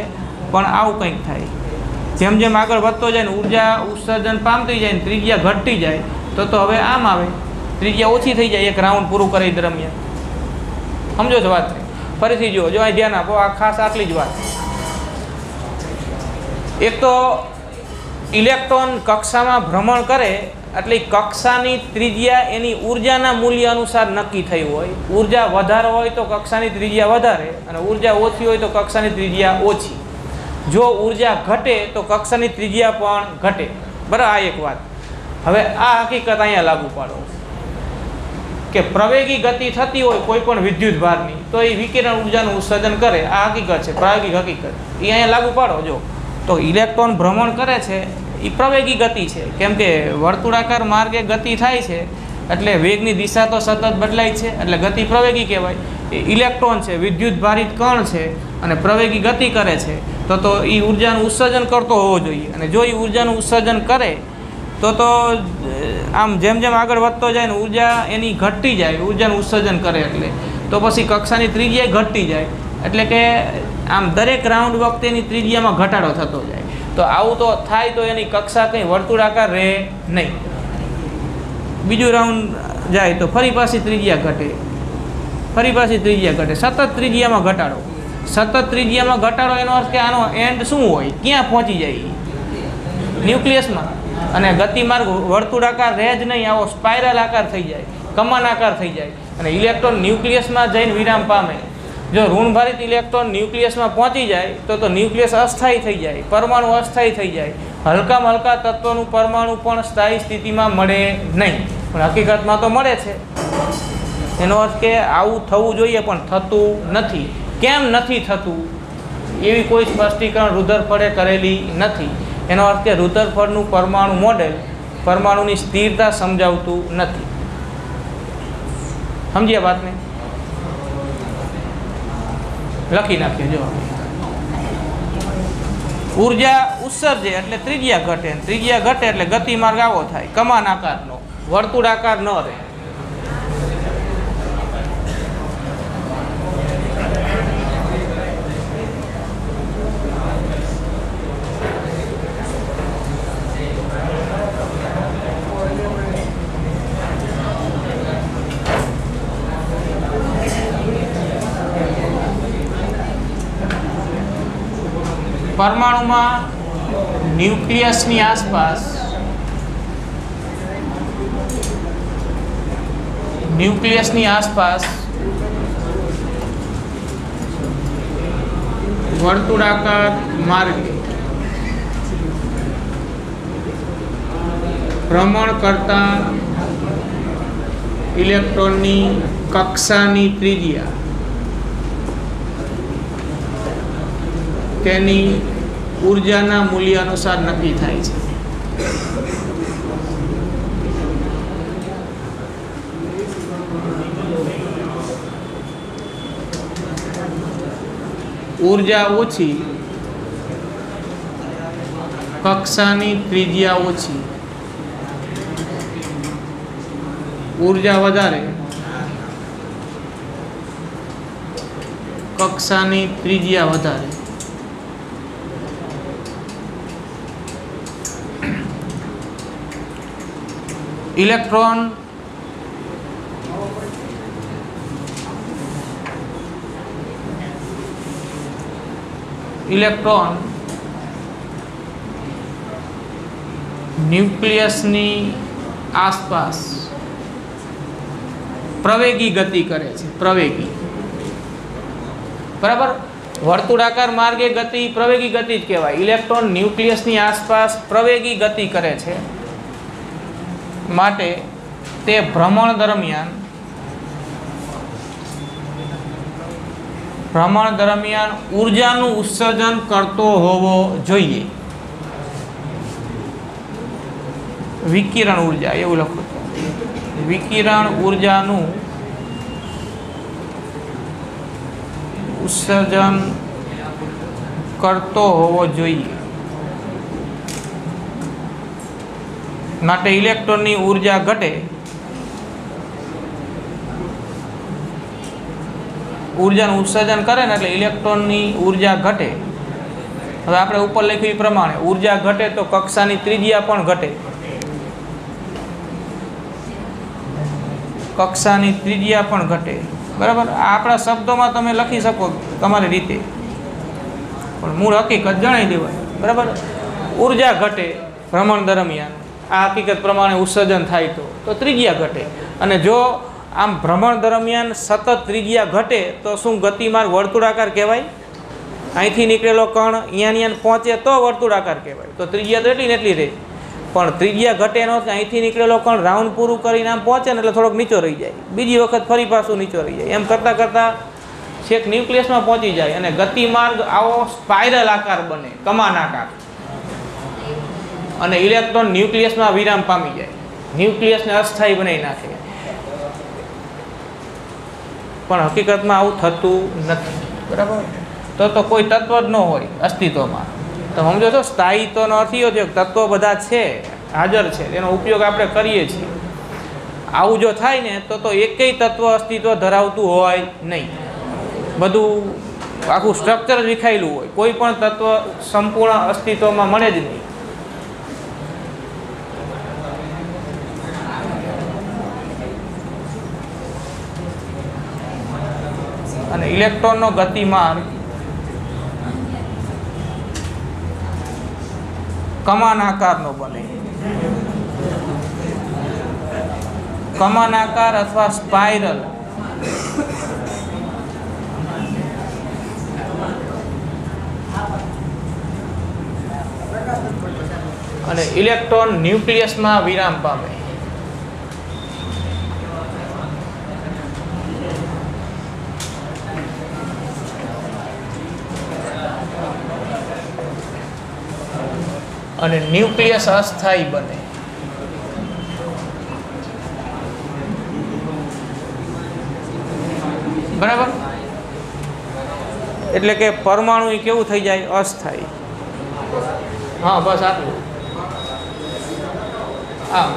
પણ આવું કંઈક થાય. જેમ જેમ આગળ વધતો જાય ને ઉર્જા ઉત્સર્જન પામતી જાય ને ત્રિજ્યા ઘટતી જાય તો હવે આમ આવે, ત્રિજ્યા ઓછી થઈ જાય એક રાઉન્ડ પૂરું કરી દરમિયાન. સમજો છો વાત? ફરીથી જુઓ, જો અહીં ધ્યાન આપો, આ ખાસ આટલી જ વાત. એક તો ઇલેક્ટ્રોન કક્ષામાં ભ્રમણ કરે એટલે કક્ષાની ત્રિજ્યા એની ઉર્જાના મૂલ્ય અનુસાર નક્કી થઈ હોય. ઉર્જા વધારે હોય તો કક્ષાની ત્રિજ્યા વધારે, અને ઉર્જા ઓછી હોય તો કક્ષાની ત્રિજ્યા ઓછી. જો ઉર્જા ઘટે તો કક્ષાની ત્રિજ્યા પણ ઘટે. બરાબર, આ એક વાત. હવે આ હકીકત અહીંયા લાગુ પાડો કે પ્રવેગી ગતિ થતી હોય કોઈ પણ વિદ્યુત ભારની તો એ વિકિરણ ઉર્જાનું ઉત્સર્જન કરે. આ હકીકત છે, પ્રાયોગિક હકીકત. એ અહીંયા લાગુ પાડો. જો તો ઇલેક્ટ્રોન ભ્રમણ કરે છે એ પ્રવેગી ગતિ છે, કેમ કે વર્તુળાકાર માર્ગે ગતિ થાય છે એટલે વેગની દિશા તો સતત બદલાય છે, એટલે ગતિ પ્રવેગી કહેવાય. એ ઇલેક્ટ્રોન છે, વિદ્યુત ભારિત કણ છે અને પ્રવેગી ગતિ કરે છે તો એ ઉર્જાનું ઉત્સર્જન કરતો હોવો જોઈએ. અને જો એ ઉર્જાનું ઉત્સર્જન કરે તો આમ જેમ જેમ આગળ વધતો જાય ને ઉર્જા એની ઘટતી જાય, ઉર્જાનું ઉત્સર્જન કરે એટલે તો પછી કક્ષાની ત્રિજ્યા ઘટતી જાય. એટલે કે આમ દરેક રાઉન્ડ વખતે એની ત્રિજ્યામાં ઘટાડો થતો જાય. તો આવું તો થાય તો એની કક્ષા કંઈ વર્તુળાકાર રહે નહીં. બીજું રાઉન્ડ જાય તો ફરી પાછી ત્રિજ્યા ઘટે, ફરી પાછી ત્રિજ્યા ઘટે, સતત ત્રિજ્યામાં ઘટાડો. સતત ત્રિજ્યામાં ઘટાડો એનો અર્થ કે આનો એન્ડ શું હોય? ક્યાં પહોંચી જાય? ન્યુક્લિયસમાં. અને ગતિમાર્ગ વર્તુળાકાર રહે જ નહીં, આવો સ્પાઇરલ આકાર થઈ જાય, કમાન આકાર થઈ જાય. અને ઇલેક્ટ્રોન ન્યુક્લિયસમાં જઈને વિરામ પામે. જો ઋણભારિત ઇલેક્ટ્રોન ન્યુક્લિયસમાં પહોંચી જાય તો ન્યુક્લિયસ અસ્થાયી થઈ જાય, પરમાણુ અસ્થાયી થઈ જાય. હલકામાં હલકા તત્વનું પરમાણુ પણ સ્થાયી સ્થિતિમાં મળે નહીં, પણ હકીકતમાં તો મળે છે. એનો અર્થ કે આવું થવું જોઈએ પણ થતું નથી. કેમ નથી થતું એવી કોઈ સ્પષ્ટીકરણ રુધરફોર્ડે કરેલી નથી. એનો અર્થ કે રુધરફોર્ડનું પરમાણુ મોડેલ પરમાણુની સ્થિરતા સમજાવતું નથી. સમજ્યા વાતને? લખી નાખ્યો. જો ઉર્જા ઉત્સર્જે એટલે ત્રિજ્યા ઘટે, ત્રિજ્યા ઘટે એટલે ગતિમાર્ગ આવો થાય, કમાન આકારનો, વર્તુળાકાર ન રહે. પરમાણુમાં ન્યુક્લિયસની આસપાસ વર્તુળાકાર માર્ગે ભ્રમણ કરતા ઇલેક્ટ્રોનની કક્ષાની ત્રિજ્યા તેની ઊર્જાના મૂલ્ય અનુસાર નક્કી થાય છે. ઊર્જા ઓછી, કક્ષાની ત્રિજ્યા ઓછી. ઊર્જા વધારે, કક્ષાની ત્રિજ્યા વધારે. ઇલેક્ટ્રોન ન્યુક્લિયસની આસપાસ પ્રવેગી ગતિ કરે છે. પ્રવેગી, બરાબર. વર્તુળાકાર માર્ગે ગતિ પ્રવેગી ગતિ જ કહેવાય. ઇલેક્ટ્રોન ન્યુક્લિયસની આસપાસ પ્રવેગી ગતિ કરે છે, માટે તે ભ્રમણ દરમિયાન ઊર્જાનું ઉત્સર્જન કરતો હોવો જોઈએ. વિકિરણ ઊર્જા એવું લખો. વિકિરણ ઊર્જાનું ઉત્સર્જન કરતો હોવો જોઈએ. માટે ઇલેક્ટ્રોનની ઊર્જા ઘટે, ઊર્જાનું ઉત્સર્જન કરે ને એટલે ઇલેક્ટ્રોનની ઊર્જા ઘટે. હવે આપણે ઉપર લખ્યું એ પ્રમાણે ઊર્જા ઘટે તો કક્ષાની ત્રિજ્યા પણ ઘટે. કક્ષાની ત્રિજ્યા પણ ઘટે, બરાબર. આ આપણા શબ્દોમાં તમે લખી શકો તમારી રીતે, પણ મૂળ હકીકત જણાવી દેવાય, બરાબર. ઊર્જા ઘટે ભ્રમણ દરમિયાન, આ હકીકત પ્રમાણે ઉત્સર્જન થાય તો ત્રિજ્યા ઘટે. અને જો આમ ભ્રમણ દરમિયાન સતત ત્રિજ્યા ઘટે તો શું ગતિમાર્ગ વર્તુળાકાર કહેવાય? અહીંથી નીકળેલો કણ અહીંયા પહોંચે તો વર્તુળાકાર કહેવાય. તો ત્રિજ્યા તો એટલી ને એટલી રહે. પણ ત્રિજ્યા ઘટે એનો અહીંથી નીકળેલો કણ રાઉન્ડ પૂરું કરીને આમ પહોંચે ને એટલે થોડોક નીચો રહી જાય, બીજી વખત ફરી પાછું નીચો રહી જાય. એમ કરતાં કરતાં છેક ન્યુક્લિયસમાં પહોંચી જાય અને ગતિમાર્ગ આવો સ્પાઇરલ આકાર બને, કમાન આકાર. અને ઇલેક્ટ્રોન ન્યુક્લિયસમાં વિરામ પામી જાય, ન્યુક્લિયસને અસ્થાયી બનાવી નાખે. પણ હકીકતમાં આવું થતું નથી, બરાબર. તો કોઈ તત્વ જ ન હોય અસ્તિત્વમાં. તો સમજો છો, સ્થાયીત્વનો અર્થ એ છે તત્વો બધા છે, હાજર છે, તેનો ઉપયોગ આપણે કરીએ છીએ. આવું જો થાય ને તો એકેય તત્વ અસ્તિત્વ ધરાવતું હોય નહીં. બધું આખું સ્ટ્રક્ચર જ વિખાયેલું હોય, કોઈ પણ તત્વ સંપૂર્ણ અસ્તિત્વમાં મળે જ નહીં. અને ઇલેક્ટ્રોનનો ગતિમાર્ગ કમાન આકારનો બને. કમાન આકાર અથવા સ્પાઇરલ. અને ઇલેક્ટ્રોન ન્યુક્લિયસમાં વિરામ પામે. અને ન્યુક્લિયસ અસ્થાયી બને. બરાબર. એટલે કે પરમાણુ કેવું થઈ જાય? અસ્થાયી. હા, બસ આટલું. હા,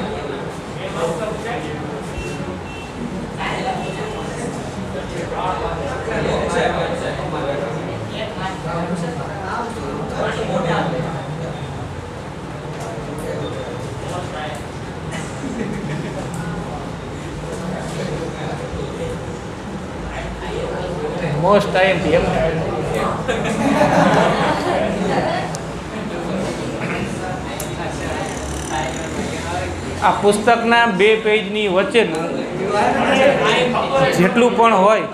મોસ્ટ ટાઈમથી એમ. આ પુસ્તકના 2 પેજની વચ્ચેનું જેટલું પણ હોય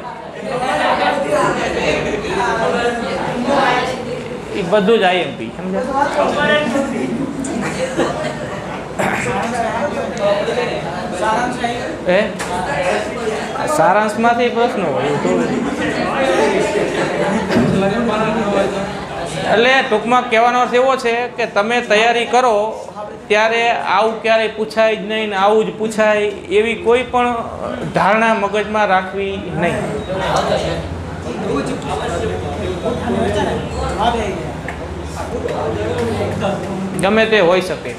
એ બધું જ આઈએમપી સમજ્યા એ સારાંશમાંથી પ્રશ્ન હોય એવું થોડું એટલે ટૂંકમાં કહેવાનો અર્થ એવો છે કે તમે તૈયારી કરો ત્યારે આવું ક્યારેય પૂછાય જ નહીં ને આવું જ પૂછાય એવી કોઈ પણ ધારણા મગજમાં રાખવી નહીં. ગમે તે હોઈ શકે.